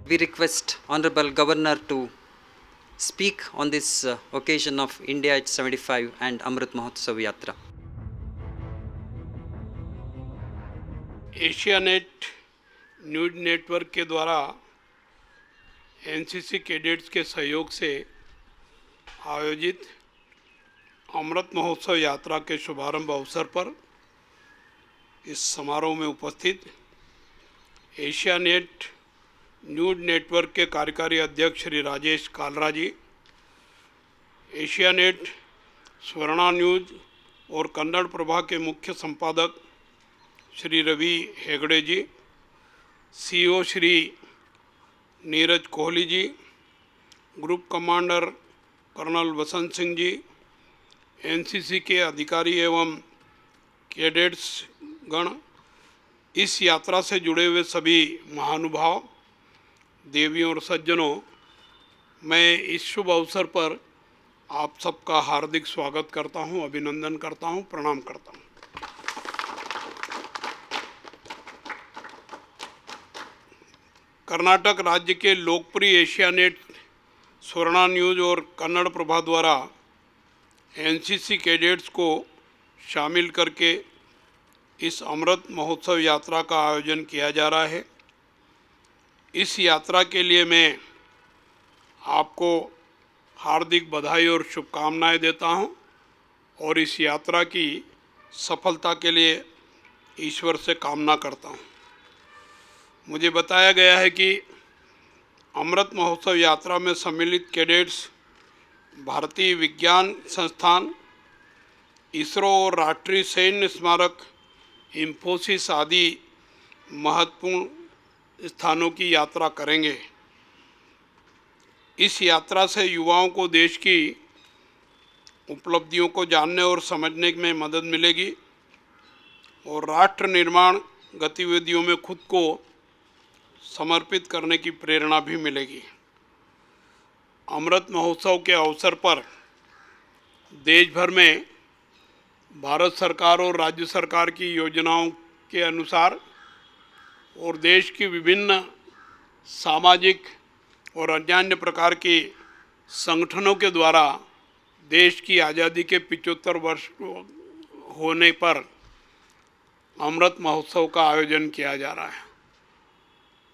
We request Honorable Governor to speak on this occasion of India at 75 and Amrit Mahotsav Yatra. Asianet news network के द्वारा NCC cadets के सहयोग से आयोजित अमृत महोत्सव यात्रा के शुभारंभ अवसर पर इस समारोह में उपस्थित एशियानेट न्यूज नेटवर्क के कार्यकारी अध्यक्ष श्री राजेश कालरा जी, एशियानेट स्वर्णा न्यूज और कन्नड़ प्रभा के मुख्य संपादक श्री रवि हेगड़े जी, CEO Shri Neeraj Kohli ji, group commander colonel वसंत सिंह जी, एनसीसी के अधिकारी एवं कैडेट्स गण, इस यात्रा से जुड़े हुए सभी महानुभाव, देवियों और सज्जनों, मैं इस शुभ अवसर पर आप सबका हार्दिक स्वागत करता हूं, अभिनंदन करता हूं, प्रणाम करता हूं। कर्नाटक राज्य के लोकप्रिय एशियानेट स्वर्णा न्यूज और कन्नड़ प्रभा द्वारा एनसीसी कैडेट्स को शामिल करके इस अमृत महोत्सव यात्रा का आयोजन किया जा रहा है। इस यात्रा के लिए मैं आपको हार्दिक बधाई और शुभकामनाएं देता हूं और इस यात्रा की सफलता के लिए ईश्वर से कामना करता हूं। मुझे बताया गया है कि अमृत महोत्सव यात्रा में सम्मिलित कैडेट्स भारतीय विज्ञान संस्थान, इसरो और राष्ट्रीय सैन्य स्मारक इंफोसिस आदि महत्वपूर्ण स्थानों की यात्रा करेंगे। इस यात्रा से युवाओं को देश की उपलब्धियों को जानने और समझने में मदद मिलेगी और राष्ट्र निर्माण गतिविधियों में खुद को समर्पित करने की प्रेरणा भी मिलेगी। अमृत महोत्सव के अवसर पर देश भर में भारत सरकार और राज्य सरकार की योजनाओं के अनुसार और देश की विभिन्न सामाजिक और अन्य प्रकार के संगठनों के द्वारा देश की आज़ादी के 75 वर्ष होने पर अमृत महोत्सव का आयोजन किया जा रहा है।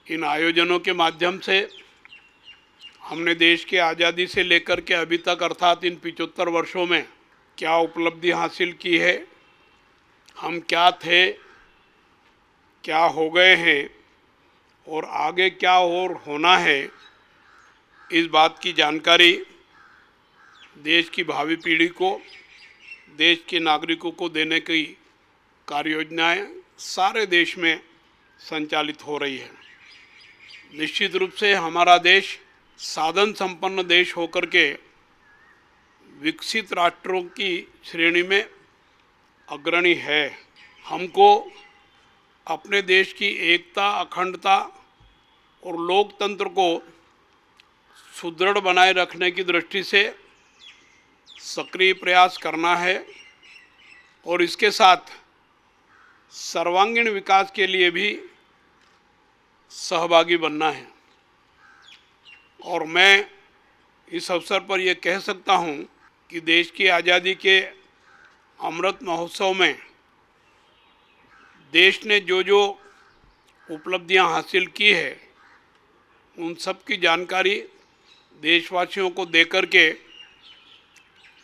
इन आयोजनों के माध्यम से हमने देश की आज़ादी से लेकर के अभी तक अर्थात इन 75 वर्षों में क्या उपलब्धि हासिल की है, हम क्या थे, क्या हो गए हैं और आगे क्या और होना है, इस बात की जानकारी देश की भावी पीढ़ी को, देश के नागरिकों को देने की कार्ययोजनाएं सारे देश में संचालित हो रही है। निश्चित रूप से हमारा देश साधन संपन्न देश होकर के विकसित राष्ट्रों की श्रेणी में अग्रणी है। हमको अपने देश की एकता, अखंडता और लोकतंत्र को सुदृढ़ बनाए रखने की दृष्टि से सक्रिय प्रयास करना है और इसके साथ सर्वांगीण विकास के लिए भी सहभागी बनना है। और मैं इस अवसर पर यह कह सकता हूं कि देश की आज़ादी के अमृत महोत्सव में देश ने जो जो उपलब्धियां हासिल की है उन सब की जानकारी देशवासियों को देकर के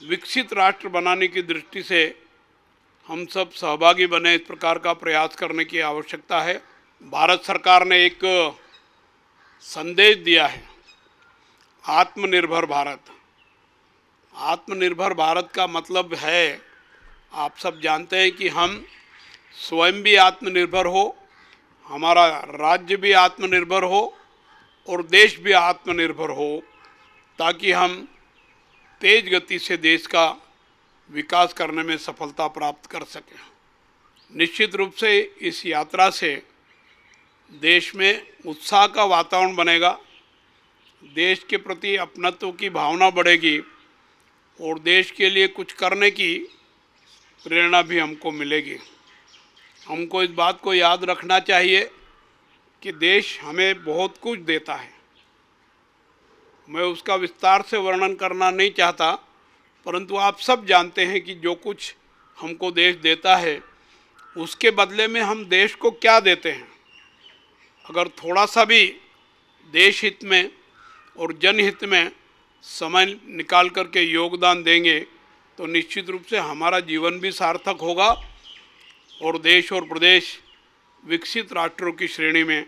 विकसित राष्ट्र बनाने की दृष्टि से हम सब सहभागी बने, इस प्रकार का प्रयास करने की आवश्यकता है। भारत सरकार ने एक संदेश दिया है, आत्मनिर्भर भारत। आत्मनिर्भर भारत का मतलब है, आप सब जानते हैं कि हम स्वयं भी आत्मनिर्भर हो, हमारा राज्य भी आत्मनिर्भर हो और देश भी आत्मनिर्भर हो, ताकि हम तेज गति से देश का विकास करने में सफलता प्राप्त कर सकें। निश्चित रूप से इस यात्रा से देश में उत्साह का वातावरण बनेगा, देश के प्रति अपनत्व की भावना बढ़ेगी और देश के लिए कुछ करने की प्रेरणा भी हमको मिलेगी। हमको इस बात को याद रखना चाहिए कि देश हमें बहुत कुछ देता है, मैं उसका विस्तार से वर्णन करना नहीं चाहता, परंतु आप सब जानते हैं कि जो कुछ हमको देश देता है उसके बदले में हम देश को क्या देते हैं। अगर थोड़ा सा भी देश हित में और जनहित में समय निकाल कर के योगदान देंगे तो निश्चित रूप से हमारा जीवन भी सार्थक होगा और देश और प्रदेश विकसित राष्ट्रों की श्रेणी में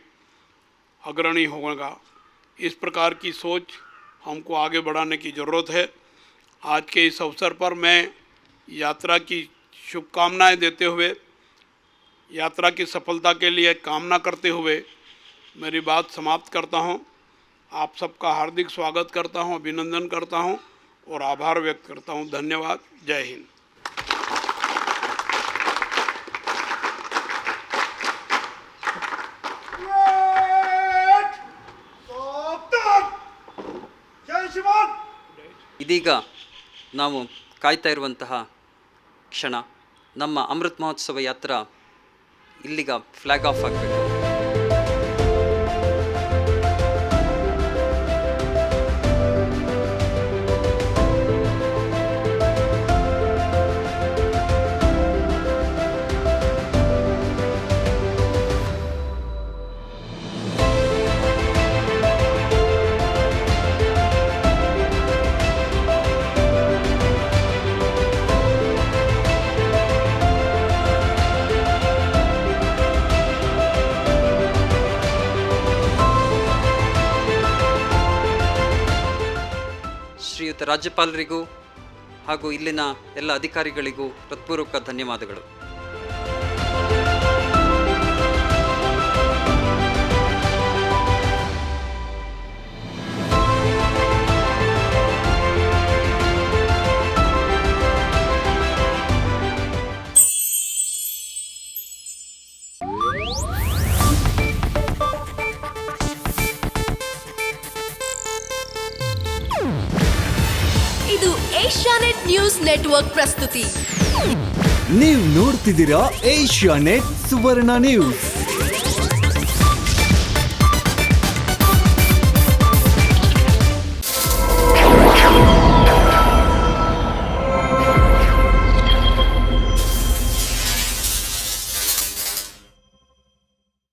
अग्रणी होगा। इस प्रकार की सोच हमको आगे बढ़ाने की ज़रूरत है। आज के इस अवसर पर मैं यात्रा की शुभकामनाएं देते हुए, यात्रा की सफलता के लिए कामना करते हुए मेरी बात समाप्त करता हूं। आप सबका हार्दिक स्वागत करता हूं, अभिनंदन करता हूं और आभार व्यक्त करता हूं। धन्यवाद। जय हिंद। ಇದೀಗ ನಾವು ಕಾಯ್ತಾ ಇರುವಂತಹ ಕ್ಷಣ, ನಮ್ಮ ಅಮೃತ್ ಮಹೋತ್ಸವ ಯಾತ್ರಾ ಇಲ್ಲಿಗ ಫ್ಲಾಗ್ ಆಫ್ ಆಗಬೇಕು. ಶ್ರೀಯುತ ರಾಜ್ಯಪಾಲರಿಗೂ ಹಾಗೂ ಇಲ್ಲಿನ ಎಲ್ಲ ಅಧಿಕಾರಿಗಳಿಗೂ ಹೃತ್ಪೂರ್ವಕ ಧನ್ಯವಾದಗಳು. ಇದು ಏಷ್ಯಾನೆಟ್ ನ್ಯೂಸ್ ನೆಟ್ವರ್ಕ್ ಪ್ರಸ್ತುತಿ. ನೀವು ನೋಡ್ತಿದ್ದೀರಾ ಏಷ್ಯಾನೆಟ್ ಸುವರ್ಣ ನ್ಯೂಸ್.